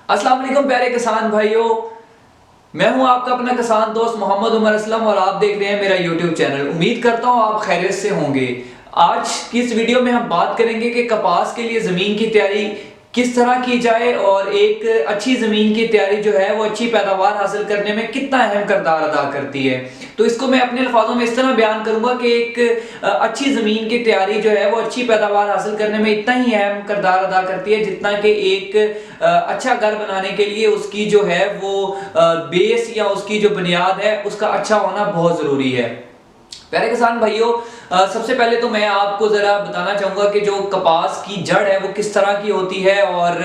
अस्सलाम वालेकुम प्यारे किसान भाइयों। मैं हूं आपका अपना किसान दोस्त मोहम्मद उमर असलम और आप देख रहे हैं मेरा यूट्यूब चैनल। उम्मीद करता हूं आप खैरियत से होंगे। आज की इस वीडियो में हम बात करेंगे कि कपास के लिए ज़मीन की तैयारी किस तरह की जाए और एक अच्छी ज़मीन की तैयारी जो है वो अच्छी पैदावार हासिल करने में कितना अहम किरदार अदा करती है। तो इसको मैं अपने अल्फाजों में इस तरह बयान करूंगा कि एक अच्छी ज़मीन की तैयारी जो है वो अच्छी पैदावार हासिल करने में इतना ही अहम किरदार अदा करती है जितना कि एक अच्छा घर बनाने के लिए उसकी जो है वो बेस या उसकी जो बुनियाद है उसका अच्छा होना बहुत ज़रूरी है। प्यारे किसान भाइयों, सबसे पहले तो मैं आपको जरा बताना चाहूंगा कि जो कपास की जड़ है वो किस तरह की होती है और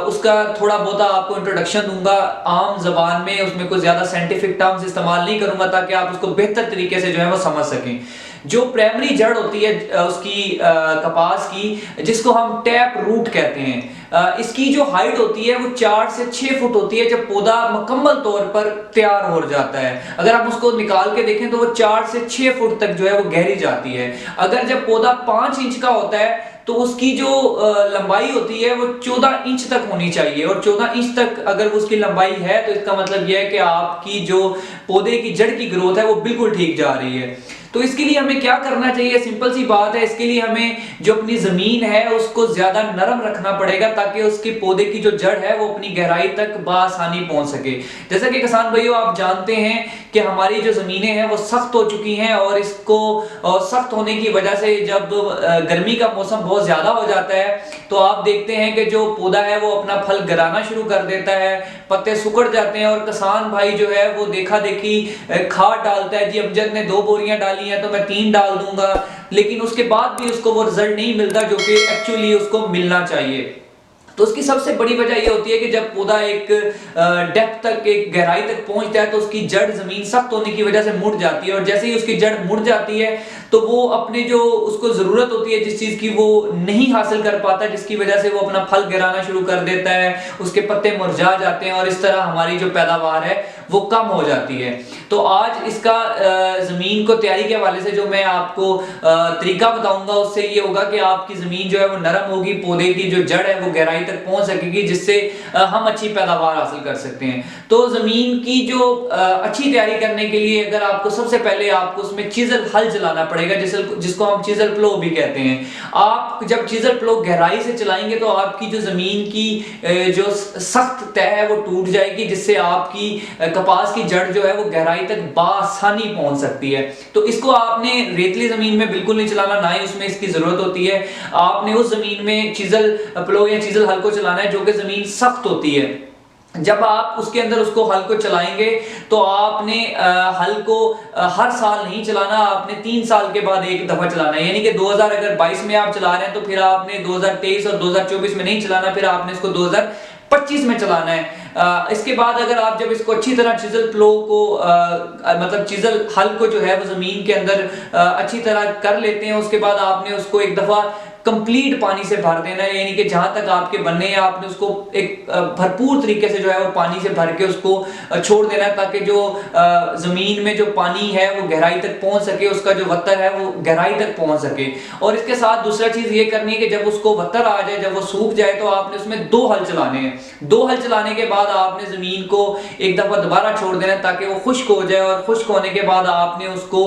उसका थोड़ा बहुत आपको इंट्रोडक्शन दूंगा आम जबान में। उसमें कोई ज्यादा साइंटिफिक टर्म्स इस्तेमाल नहीं करूंगा ताकि आप उसको बेहतर तरीके से जो है वो समझ सकें। जो प्राइमरी जड़ होती है उसकी कपास की, जिसको हम टैप रूट कहते हैं, इसकी जो हाइट होती है वो 4 से 6 फुट होती है जब पौधा मुकम्मल तौर पर तैयार हो जाता है। अगर आप उसको निकाल के देखें तो वो 4 से 6 फुट तक जो है वो गहरी जाती है। अगर जब पौधा 5 इंच का होता है तो उसकी जो लंबाई होती है वो 14 इंच तक होनी चाहिए, और 14 इंच तक अगर उसकी लंबाई है तो इसका मतलब यह है कि आपकी जो पौधे की जड़ की ग्रोथ है वो बिल्कुल ठीक जा रही है। तो इसके लिए हमें क्या करना चाहिए? सिंपल सी बात है, इसके लिए हमें जो अपनी जमीन है उसको ज्यादा नरम रखना पड़ेगा ताकि उसके पौधे की जो जड़ है वो अपनी गहराई तक बासानी पहुंच सके। जैसा कि किसान भाइयों आप जानते हैं कि हमारी जो जमीनें हैं वो सख्त हो चुकी हैं, और इसको सख्त होने की वजह से जब गर्मी का मौसम बहुत ज्यादा हो जाता है तो आप देखते हैं कि जो पौधा है वो अपना फल गिराना शुरू कर देता है, पत्ते सुकड़ जाते हैं, और किसान भाई जो है वो देखा देखी खाद डालता है। जी अमजद ने 2 बोरियां डाली हैं तो मैं 3 डाल दूंगा, लेकिन उसके बाद भी उसको वो रिजल्ट नहीं मिलता जो कि एक्चुअली उसको मिलना चाहिए। तो उसकी सबसे बड़ी वजह यह होती है कि जब पौधा एक डेप्थ तक, एक गहराई तक पहुंचता है तो उसकी जड़ जमीन सख्त होने की वजह से मुड़ जाती है, और जैसे ही उसकी जड़ मुड़ जाती है तो वो अपने जो उसको जरूरत होती है जिस चीज की वो नहीं हासिल कर पाता, जिसकी वजह से वो अपना फल गिराना शुरू कर देता है, उसके पत्ते मुरझा जाते हैं और इस तरह हमारी जो पैदावार है वो कम हो जाती है। तो आज इसका जमीन को तैयारी के हवाले से जो मैं आपको तरीका बताऊंगा उससे ये होगा कि आपकी जमीन जो है वो नरम होगी, पौधे की जो जड़ है वो गहराई तक पहुंच सकेगी, जिससे हम अच्छी पैदावार हासिल कर सकते हैं। तो जमीन की जो अच्छी तैयारी करने के लिए अगर आपको सबसे पहले आपको उसमें चीजल हल चलाना पड़ेगा, जिसको हम चीजल प्लो भी कहते हैं। आप जब चीजल प्लो गहराई से चलाएंगे तो आपकी जो जमीन की जो सख्त तह है वो टूट जाएगी, जिससे आपकी कपास की जड़ जो है वो गहराई तक बासानी पहुंच सकती है। तो इसको आपने रेतली जमीन में बिल्कुल नहीं चलाना, ना ही उसमें इसकी जरूरत होती है। आपने उस जमीन में चीजल प्लो या चीजल हल को चलाना है जो कि जमीन सख्त होती है। जब आप उसके अंदर उसको हल को चलाएंगे तो आपने हल को हर साल नहीं चलाना, आपने 3 साल के बाद एक दफा चलाना है। यानी कि 2022 में आप चला रहे हैं तो फिर आपने 2023 और 2024 में नहीं चलाना, फिर आपने इसको 2025 में चलाना है। इसके बाद अगर आप जब इसको अच्छी तरह चीजल प्लो को मतलब चीजल हल को जो है वो जमीन के अंदर अच्छी तरह कर लेते हैं, उसके बाद आपने उसको एक दफा कंप्लीट पानी से भर देना है। यानी कि जहां तक आपके बनने हैं आपने उसको एक भरपूर तरीके से जो है वो पानी से भर के उसको छोड़ देना है, ताकि जो जमीन में जो पानी है वो गहराई तक पहुंच सके, उसका जो वत्तर है वो गहराई तक पहुंच सके। और इसके साथ दूसरा चीज ये करनी है कि जब उसको वत्तर आ जाए, जब वो सूख जाए, तो आपने उसमें 2 हल चलाने हैं। 2 हल चलाने के बाद आपने जमीन को एक दफा दोबारा छोड़ देना है ताकि वो खुश्क हो जाए, और खुश्क होने के बाद आपने उसको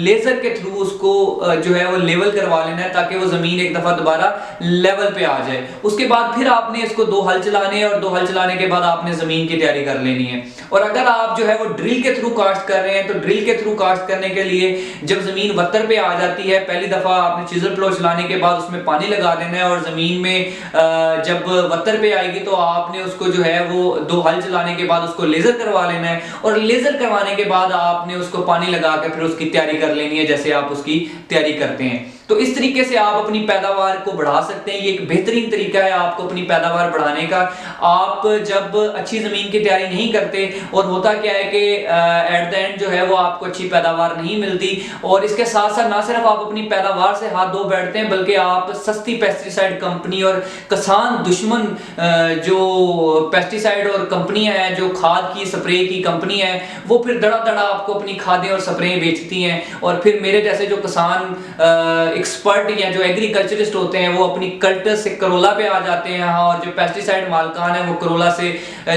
लेजर के थ्रू उसको जो है वो लेवल करवा लेना है ताकि वो जमीन एक दफा दोबारा लेवल पे आ जाए। उसके बाद फिर आपने इसको 2 हल चलाने हैं, और 2 हल चलाने के बाद आपने जमीन की तैयारी कर लेनी है। और अगर आप जो है वो ड्रिल के थ्रू कास्ट कर रहे हैं तो ड्रिल के थ्रू कास्ट करने के लिए जब जमीन वत्तर पे आ जाती है, पहली दफा आपने चीजल प्लो चलाने के बाद उसमें पानी लगा देना है, और जमीन में जब वत्तर पे आएगी तो आपने उसको जो है वो 2 हल चलाने के बाद उसको लेजर करवा लेना है, और लेजर करवाने के बाद आपने उसको पानी लगा के फिर उसकी तैयारी कर लेनी है जैसे आप उसकी तैयारी करते हैं। तो इस तरीके से आप अपनी पैदावार को बढ़ा सकते हैं। ये एक बेहतरीन तरीका है आपको अपनी पैदावार बढ़ाने का। आप जब अच्छी जमीन की तैयारी नहीं करते, और होता क्या है कि एट द एंड जो है वो आपको अच्छी पैदावार नहीं मिलती, और इसके साथ साथ ना सिर्फ आप अपनी पैदावार से हाथ धो बैठते हैं बल्कि आप सस्ती पेस्टिसाइड कंपनी और किसान दुश्मन जो पेस्टिसाइड और कंपनियां हैं, जो खाद की स्प्रे की कंपनी है, वो फिर धड़ा धड़ा आपको अपनी खादें और स्प्रे बेचती हैं, और फिर मेरे जैसे जो किसान एक्सपर्ट या जो एग्रीकल्चरिस्ट होते हैं वो अपनी कल्टर से करोला पे आ जाते हैं, और जो पेस्टिसाइड मालकान है वो करोला से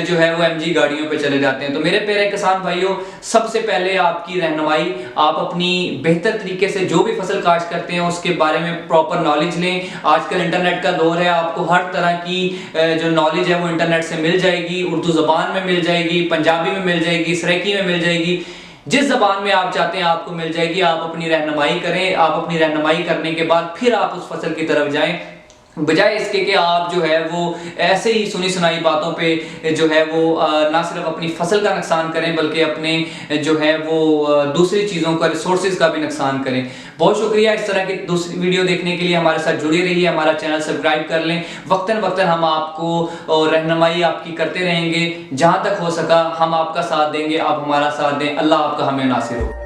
जो है वो एमजी गाड़ियों पे चले जाते हैं। तो मेरे प्यारे किसान भाइयों, सबसे पहले आपकी रहनुमाई, आप अपनी बेहतर तरीके से जो भी फसल काश्त करते हैं उसके बारे में प्रॉपर नॉलेज लें। आजकल इंटरनेट का दौर है, आपको हर तरह की जो नॉलेज है वो इंटरनेट से मिल जाएगी। उर्दू जबान में मिल जाएगी, पंजाबी में मिल जाएगी, सराइकी में मिल जाएगी, जिस जबान में आप चाहते हैं आपको मिल जाएगी। आप अपनी रहनुमाई करें, आप अपनी रहनुमाई करने के बाद फिर आप उस फसल की तरफ जाएं, बजाय इसके कि आप जो है वो ऐसे ही सुनी सुनाई बातों पे जो है वो ना सिर्फ अपनी फसल का नुकसान करें बल्कि अपने जो है वो दूसरी चीज़ों का, रिसोर्सेज का भी नुकसान करें। बहुत शुक्रिया इस तरह की दूसरी वीडियो देखने के लिए। हमारे साथ जुड़े रहिए, हमारा चैनल सब्सक्राइब कर लें। वक्तन वक्तन हम आपको रहनुमाई आपकी करते रहेंगे, जहाँ तक हो सका हम आपका साथ देंगे, आप हमारा साथ दें। अल्लाह आपका हमें नासिर हो।